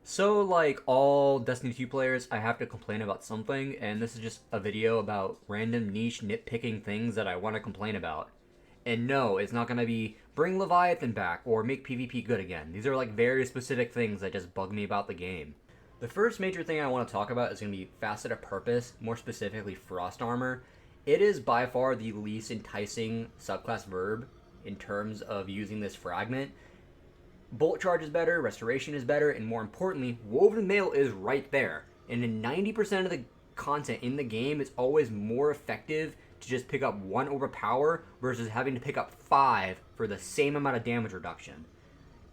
So, like all Destiny 2 players, I have to complain about something, and this is just a video about random niche nitpicking things that I want to complain about. And no, it's not going to be bring Leviathan back or make PvP good again. These are like very specific things that just bug me about the game. The first major thing I want to talk about is going to be Facet of Purpose, more specifically Frost Armor. It is by far the least enticing subclass verb in terms of using this fragment. Bolt charge is better, restoration is better, and more importantly, woven mail is right there. And in 90% of the content in the game, it's always more effective to just pick up one overpower versus having to pick up 5 for the same amount of damage reduction.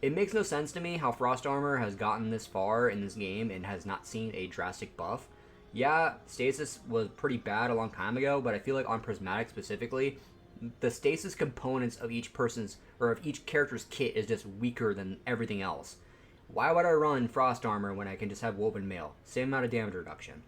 It makes no sense to me how Frost Armor has gotten this far in this game and has not seen a drastic buff. Yeah, stasis was pretty bad a long time ago, but I feel like on Prismatic specifically, the stasis components of each person's or of each character's kit is just weaker than everything else. Why would I run Frost Armor when I can just have Woven Mail? Same amount of damage reduction.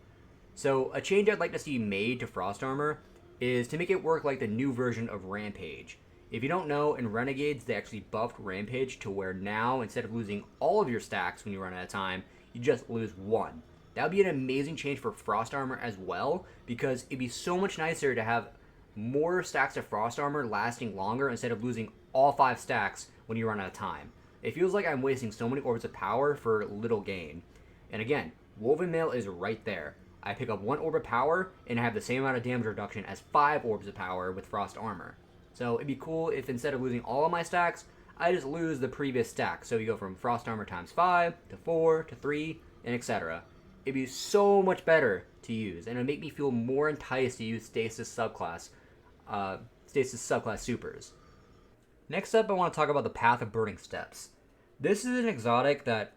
So a change I'd like to see made to Frost Armor is to make it work like the new version of Rampage. If you don't know, in Renegades they actually buffed Rampage to where now instead of losing all of your stacks when you run out of time, you just lose one. That would be an amazing change for Frost Armor as well, because it'd be so much nicer to have more stacks of Frost Armor lasting longer instead of losing all 5 stacks when you run out of time. It feels like I'm wasting so many orbs of power for little gain. And again, Woven Mail is right there. I pick up 1 orb of power and I have the same amount of damage reduction as 5 orbs of power with Frost Armor. So it'd be cool if instead of losing all of my stacks, I just lose the previous stack. So you go from Frost Armor times 5 to 4 to 3 and etc. It'd be so much better to use, and it'd make me feel more enticed to use Stasis subclass supers. Next up, I want to talk about the Path of Burning Steps. This is an exotic that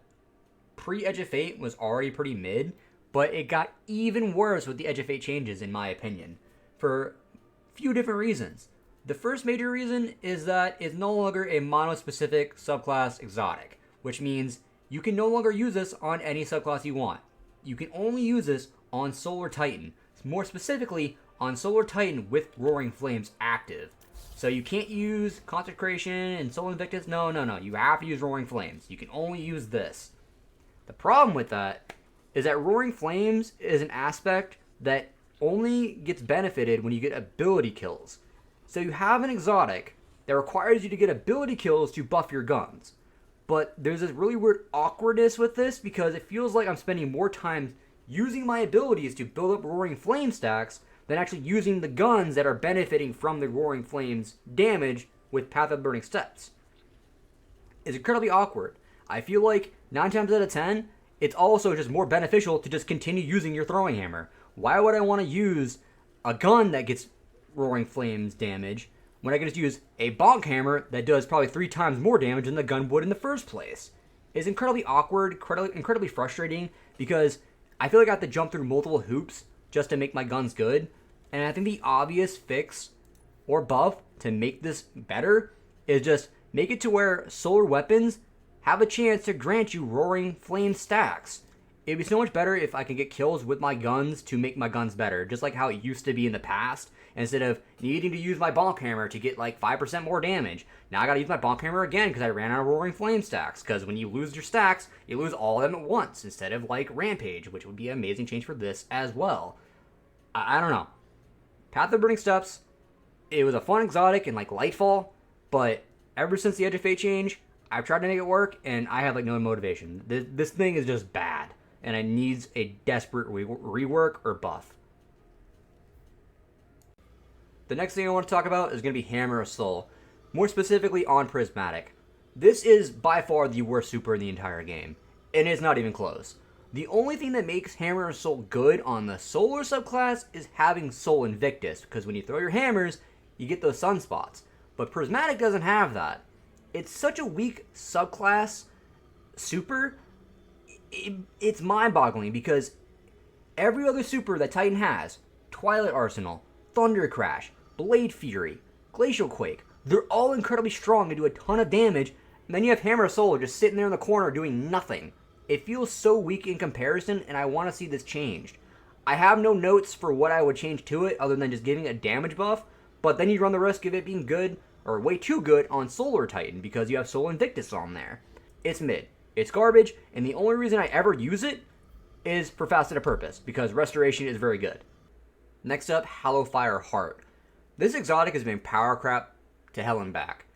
pre-Edge of Fate was already pretty mid, but it got even worse with the Edge of Fate changes, in my opinion, for a few different reasons. The first major reason is that it's no longer a mono-specific subclass exotic, which means you can no longer use this on any subclass you want. You can only use this on Solar Titan, more specifically on Solar Titan with Roaring Flames active. So you can't use Consecration and Soul Invictus. No. You have to use Roaring Flames. You can only use this. The problem with that is that Roaring Flames is an aspect that only gets benefited when you get ability kills. So you have an exotic that requires you to get ability kills to buff your guns. But there's this really weird awkwardness with this because it feels like I'm spending more time using my abilities to build up Roaring Flame stacks than actually using the guns that are benefiting from the Roaring Flames damage with Path of Burning Steps. It's incredibly awkward. I feel like 9 times out of 10, it's also just more beneficial to just continue using your throwing hammer. Why would I want to use a gun that gets Roaring Flames damage when I can just use a bonk hammer that does probably 3 times more damage than the gun would in the first place? It's incredibly awkward, incredibly frustrating, because I feel like I have to jump through multiple hoops just to make my guns good. And I think the obvious fix or buff to make this better is just make it to where solar weapons have a chance to grant you Roaring Flame stacks. It'd be so much better if I could get kills with my guns to make my guns better, just like how it used to be in the past. Instead of needing to use my bonk hammer to get like 5% more damage, now I gotta use my bonk hammer again because I ran out of Roaring Flame stacks. Because when you lose your stacks, you lose all of them at once instead of like Rampage, which would be an amazing change for this as well. I don't know. Path of Burning Steps, it was a fun exotic in like Lightfall, but ever since the Edge of Fate change, I've tried to make it work and I have like no motivation. This thing is just bad and it needs a desperate rework or buff. The next thing I want to talk about is going to be Hammer of Soul, more specifically on Prismatic. This is by far the worst super in the entire game, and it's not even close. The only thing that makes Hammer of Soul good on the Solar subclass is having Soul Invictus, because when you throw your hammers, you get those sunspots. But Prismatic doesn't have that. It's such a weak subclass super, it's mind-boggling, because every other super that Titan has, Twilight Arsenal, Thunder Crash, Blade Fury, Glacial Quake, they're all incredibly strong and do a ton of damage, and then you have Hammer of Soul just sitting there in the corner doing nothing. It feels so weak in comparison, and I want to see this changed. I have no notes for what I would change to it other than just giving a damage buff, but then you run the risk of it being good, or way too good, on Solar Titan because you have Soul Invictus on there. It's mid. It's garbage, and the only reason I ever use it is for Faceted Purpose, because Restoration is very good. Next up, Hallowfire Heart. This exotic has been power crap to hell and back.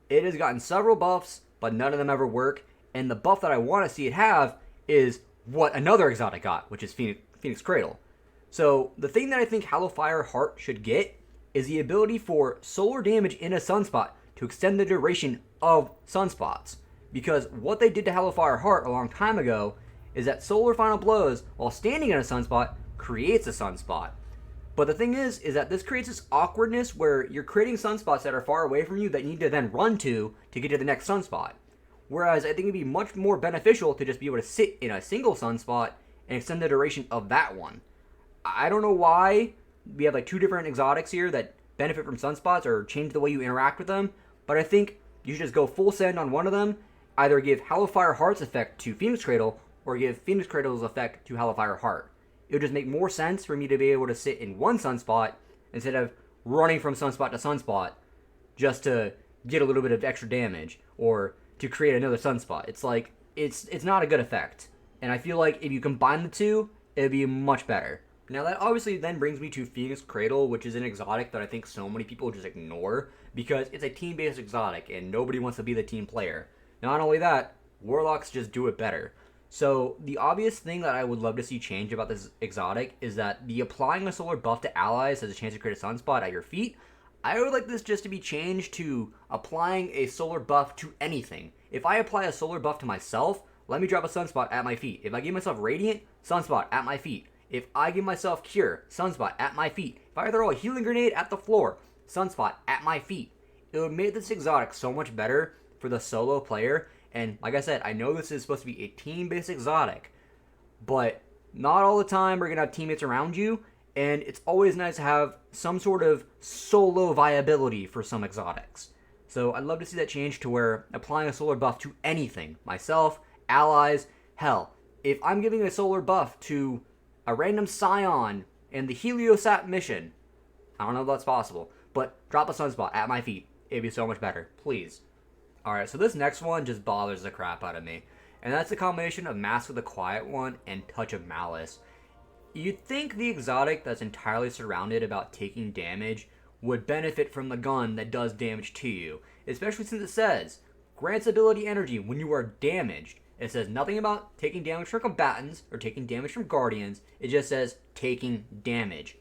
It has gotten several buffs, but none of them ever work, and the buff that I want to see it have is what another exotic got, which is Phoenix Cradle. So the thing that I think Hallowfire Heart should get is the ability for solar damage in a sunspot to extend the duration of sunspots. Because what they did to Hallowfire Heart a long time ago is that solar final blows while standing in a sunspot creates a sunspot. But the thing is that this creates this awkwardness where you're creating sunspots that are far away from you that you need to then run to get to the next sunspot. Whereas I think it'd be much more beneficial to just be able to sit in a single sunspot and extend the duration of that one. I don't know why we have like two different exotics here that benefit from sunspots or change the way you interact with them, but I think you should just go full send on one of them, either give Hallowfire Heart's effect to Phoenix Cradle or give Phoenix Cradle's effect to Hallowfire Heart. It would just make more sense for me to be able to sit in one sunspot instead of running from sunspot to sunspot just to get a little bit of extra damage or to create another sunspot. It's like, it's not a good effect. And I feel like if you combine the two, it'd be much better. Now that obviously then brings me to Phoenix Cradle, which is an exotic that I think so many people just ignore because it's a team-based exotic and nobody wants to be the team player. Not only that, Warlocks just do it better. So the obvious thing that I would love to see change about this exotic is that the applying a solar buff to allies has a chance to create a sunspot at your feet. I would like this just to be changed to applying a solar buff to anything. If I apply a solar buff to myself, let me drop a sunspot at my feet. If I give myself Radiant, sunspot at my feet. If I give myself Cure, sunspot at my feet. If I throw a healing grenade at the floor, sunspot at my feet. It would make this exotic so much better for the solo player. And like I said, I know this is supposed to be a team-based exotic, but not all the time we're going to have teammates around you, and it's always nice to have some sort of solo viability for some exotics. So I'd love to see that change to where applying a solar buff to anything, myself, allies, hell, if I'm giving a solar buff to a random Scion in the Heliosat mission, I don't know if that's possible, but drop a sunspot at my feet. It'd be so much better. Please. Alright, so this next one just bothers the crap out of me. And that's the combination of Mask of the Quiet One and Touch of Malice. You'd think the exotic that's entirely surrounded about taking damage would benefit from the gun that does damage to you. Especially since it says, grants ability energy when you are damaged. It says nothing about taking damage from combatants or taking damage from guardians. It just says taking damage.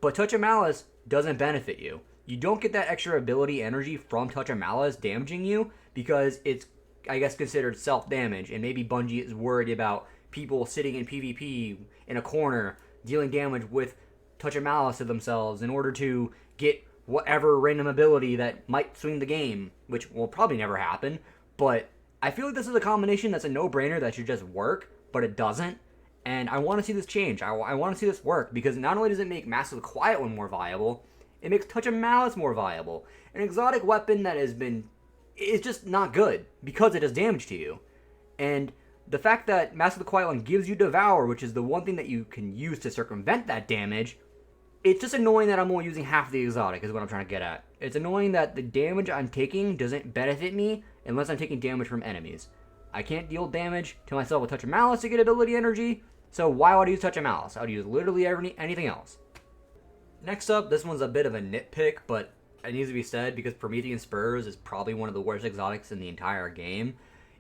But Touch of Malice doesn't benefit you. You don't get that extra ability energy from Touch of Malice damaging you because it's, I guess, considered self-damage, and maybe Bungie is worried about people sitting in PvP in a corner dealing damage with Touch of Malice to themselves in order to get whatever random ability that might swing the game, which will probably never happen, but I feel like this is a combination that's a no-brainer that should just work, but it doesn't, and I want to see this change. I want to see this work, because not only does it make Mask of the Quiet One more viable, it makes Touch of Malice more viable. An exotic weapon that is just not good because it does damage to you. And the fact that Mask of the Quiet One gives you Devour, which is the one thing that you can use to circumvent that damage, it's just annoying that I'm only using half the exotic is what I'm trying to get at. It's annoying that the damage I'm taking doesn't benefit me unless I'm taking damage from enemies. I can't deal damage to myself with Touch of Malice to get ability energy, so why would I use Touch of Malice? I would use literally anything else. Next up, this one's a bit of a nitpick, but it needs to be said because Promethium Spurs is probably one of the worst exotics in the entire game.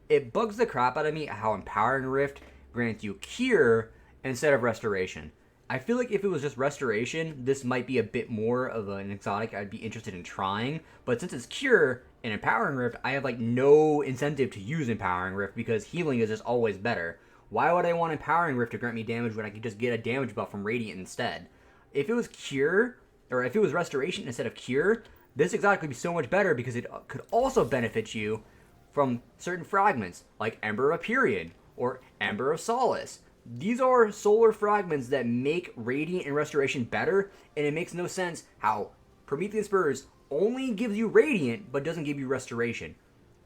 It bugs the crap out of me how Empowering Rift grants you Cure instead of Restoration. I feel like if it was just Restoration, this might be a bit more of an exotic I'd be interested in trying, but since it's Cure and Empowering Rift, I have like no incentive to use Empowering Rift because healing is just always better. Why would I want Empowering Rift to grant me damage when I could just get a damage buff from Radiant instead? If it was Cure, or if it was Restoration instead of Cure, this exotic would be so much better because it could also benefit you from certain fragments, like Ember of Period, or Ember of Solace. These are solar fragments that make Radiant and Restoration better, and it makes no sense how Promethium Spurs only gives you Radiant, but doesn't give you Restoration.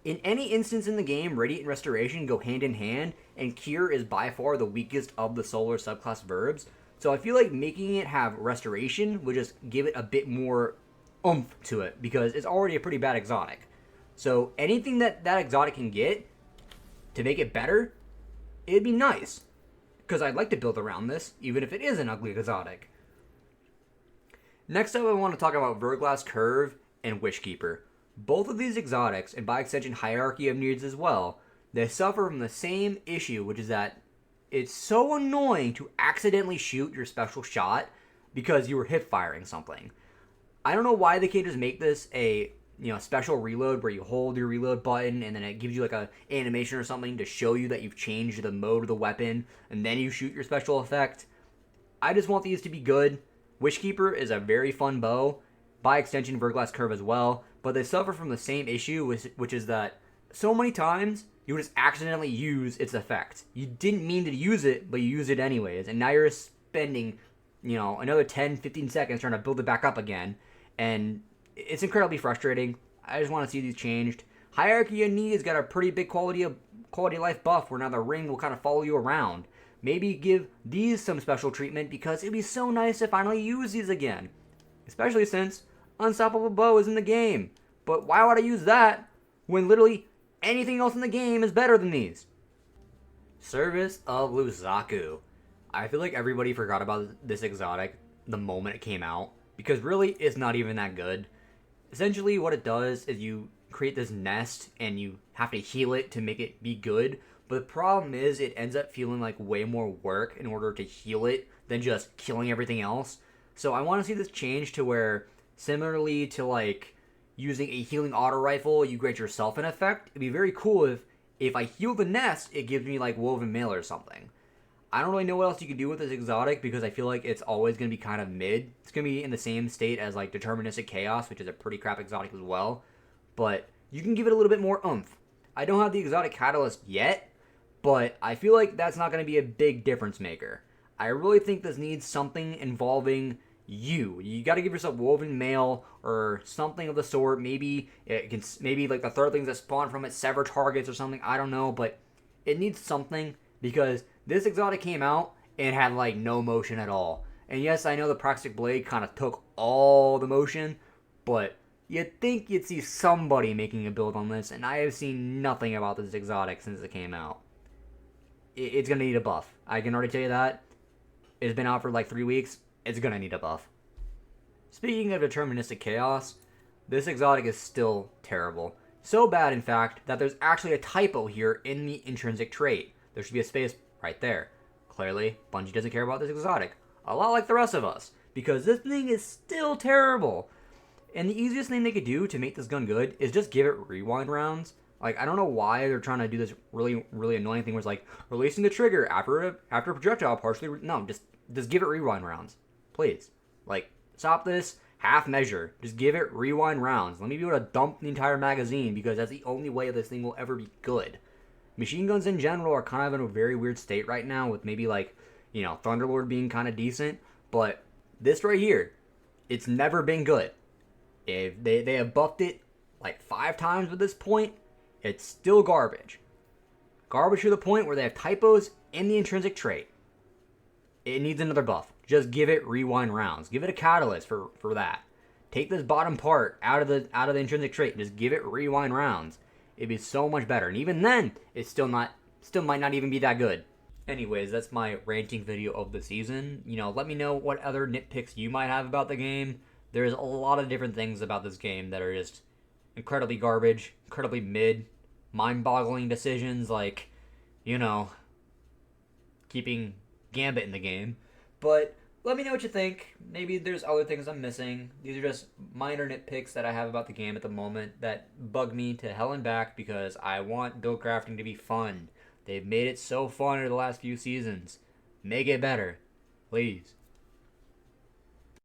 In any instance in the game, Radiant and Restoration go hand in hand, and Cure is by far the weakest of the solar subclass verbs. So I feel like making it have Restoration would just give it a bit more oomph to it, because it's already a pretty bad exotic. So anything that exotic can get, to make it better, it'd be nice. Because I'd like to build around this, even if it is an ugly exotic. Next up, I want to talk about Verglass Curve and Wishkeeper. Both of these exotics, and by extension Hierarchy of Needs as well, they suffer from the same issue, which is that it's so annoying to accidentally shoot your special shot because you were hip firing something. I don't know why they can't just make this a special reload where you hold your reload button and then it gives you like a animation or something to show you that you've changed the mode of the weapon and then you shoot your special effect. I just want these to be good. Wishkeeper is a very fun bow, by extension Verglass Curve as well, but they suffer from the same issue, which is that so many times you just accidentally use its effect. You didn't mean to use it, but you use it anyways, and now you're spending another 10-15 seconds trying to build it back up again, and it's incredibly frustrating. I just want to see these changed. Hierarchy of Needs got a pretty big quality of life buff where now the ring will kind of follow you around. Maybe give these some special treatment because it'd be so nice to finally use these again. Especially since Unstoppable Bow is in the game. But why would I use that when literally anything else in the game is better than these? Service of Luzaku. I feel like everybody forgot about this exotic the moment it came out, because really it's not even that good. Essentially what it does is you create this nest and you have to heal it to make it be good, but the problem is it ends up feeling like way more work in order to heal it than just killing everything else. So I want to see this change to where, similarly to like using a healing auto rifle, you grant yourself an effect. It'd be very cool if I heal the nest, it gives me like woven mail or something. I don't really know what else you can do with this exotic because I feel like it's always going to be kind of mid. It's going to be in the same state as like Deterministic Chaos, which is a pretty crap exotic as well. But you can give it a little bit more oomph. I don't have the exotic catalyst yet, but I feel like that's not going to be a big difference maker. I really think this needs something involving you. You got to give yourself woven mail or something of the sort. Maybe like the third things that spawn from it sever targets or something. I don't know, but it needs something because this exotic came out and had like no motion at all. And yes, I know the Proxtic Blade kind of took all the motion, but you'd think you'd see somebody making a build on this, and I have seen nothing about this exotic since it came out. It's going to need a buff. I can already tell you that. It's been out for like 3 weeks. It's going to need a buff. Speaking of Deterministic Chaos, this exotic is still terrible. So bad, in fact, that there's actually a typo here in the intrinsic trait. There should be a space right there. Clearly, Bungie doesn't care about this exotic. A lot like the rest of us. Because this thing is still terrible. And the easiest thing they could do to make this gun good is just give it rewind rounds. Like, I don't know why they're trying to do this really, really annoying thing where it's like, releasing the trigger after a projectile partially... No, just give it rewind rounds. Please. Like, stop this half measure. Just give it rewind rounds. Let me be able to dump the entire magazine because that's the only way this thing will ever be good. Machine guns in general are kind of in a very weird state right now with maybe like, Thunderlord being kind of decent. But this right here, it's never been good. If they have buffed it like 5 times at this point, it's still garbage. Garbage to the point where they have typos in the intrinsic trait. It needs another buff. Just give it rewind rounds. Give it a catalyst for that. Take this bottom part out of the intrinsic trait and just give it rewind rounds. It'd be so much better. And even then, it's still might not even be that good. Anyways, that's my ranting video of the season. Let me know what other nitpicks you might have about the game. There's a lot of different things about this game that are just incredibly garbage, incredibly mid, mind-boggling decisions like, keeping Gambit in the game. But let me know what you think. Maybe there's other things I'm missing. These are just minor nitpicks that I have about the game at the moment that bug me to hell and back because I want build crafting to be fun. They've made it so fun over the last few seasons. Make it better. Please.